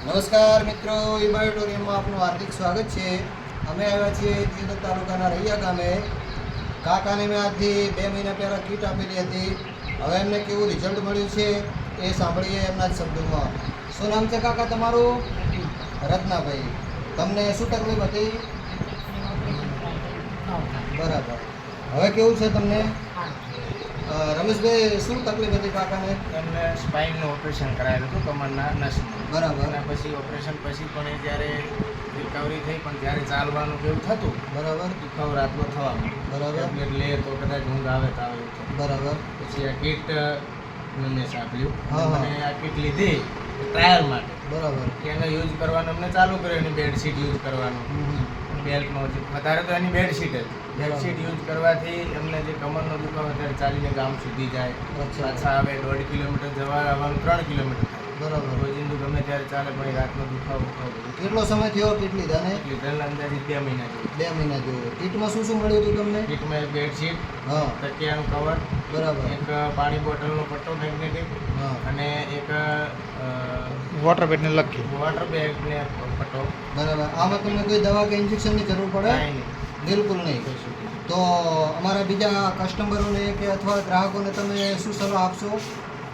નમસ્કાર મિત્રો, ઇબાયોટોરિયમમાં આપનું હાર્દિક સ્વાગત છે. અમે આવ્યા છીએ દિયોદર તાલુકાના રૈયા ગામે. કાકાને મેં આજથી 2 મહિના પહેલાં કીટ આપેલી હતી. હવે એમને કેવું રિઝલ્ટ મળ્યું છે એ સાંભળીએ એમના જ શબ્દોમાં. શું નામ છે કાકા તમારું? રત્નાભાઈ. તમને શું તકલીફ હતી? બરાબર. હવે કેવું છે તમને? રમેશભાઈ, શું તકલીફ હતી કાકાને? એમને સ્પાઇનનું ઓપરેશન કરાયેલું હતું કમરના નસનું. બરાબર. અને પછી ઓપરેશન પછી પણ એ જ્યારે રિકવરી થઈ પણ ત્યારે ચાલવાનું કેવું થતું. બરાબર. દુખાવો રાતનો થવામાં. બરાબર. ટેબ્લેટ લે તો કદાચ ઊંઘ આવે તો આવે એવું થતું. બરાબર. પછી આ કીટ મેં સાંભળ્યું. હા, હા. અને આ કીટ લીધી ટ્રાયલ માટે. બરાબર. કે એને યુઝ કરવાનું અમને ચાલુ કર્યું, એની બેડશીટ યુઝ કરવાનું. બેલ્ટનો વધારે તો એની બેડશીટ હતી. બેડશીટ યુઝ કરવાથી એમને જે કમરનો દુખાવો ત્યારે ચાલીને ગામ સુધી જાય. પાછા આવે 1.5 કિલોમીટર જવા આવવાનું 3 કિલોમીટર થાય. બરાબર. રોજિંદુ ગમે ત્યારે ચાલે પણ એ રાતનો દુખાવો કેટલો સમય થયો કીટ લીધા ને? લીધેલા અંદાજિત 2 મહિના જેવું. 2 મહિના જેવું. કીટમાં શું શું મળ્યું હતું તમને? કીટમાં એક બેડશીટ, હા. તકિયાનું કવર, બરાબર. એક પાણી બોટલનો પટ્ટો મેગ્નેટિક, હા. અને એક વોટર બેગને લખી વોટર બેગને પટ્ટો. બરાબર. આમાં તમને કોઈ દવા કે ઇન્જેક્શનની જરૂર પડે? કાંઈ નહીં. બિલકુલ નહીં. કશું નહીં. તો અમારા બીજા કસ્ટમરોને કે અથવા ગ્રાહકોને તમે શું સલાહ આપશો?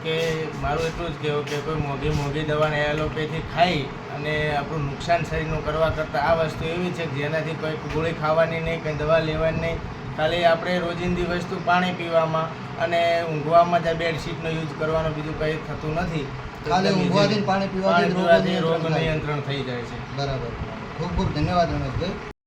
કે મારું એટલું જ કહેવું કે કોઈ મોંઘી દવાને એલોપેથી ખાઈ અને આપણું નુકસાન શરીરનું કરવા કરતાં આ વસ્તુ એવી છે કે જેનાથી કોઈ ગોળી ખાવાની નહીં, કંઈ દવા લેવાની નહીં. ખાલી આપણે રોજિંદી વસ્તુ પાણી પીવામાં અને ઊંઘવામાં જ આ બેડશીટનો યુઝ કરવાનો, બીજું કંઈ થતું નથી. ખાલી ઊંઘવાથી ને પાણી પીવાથી રોગ નિયંત્રણ થઈ જાય છે. બરાબર. ખૂબ ખૂબ ધન્યવાદ રમેશભાઈ.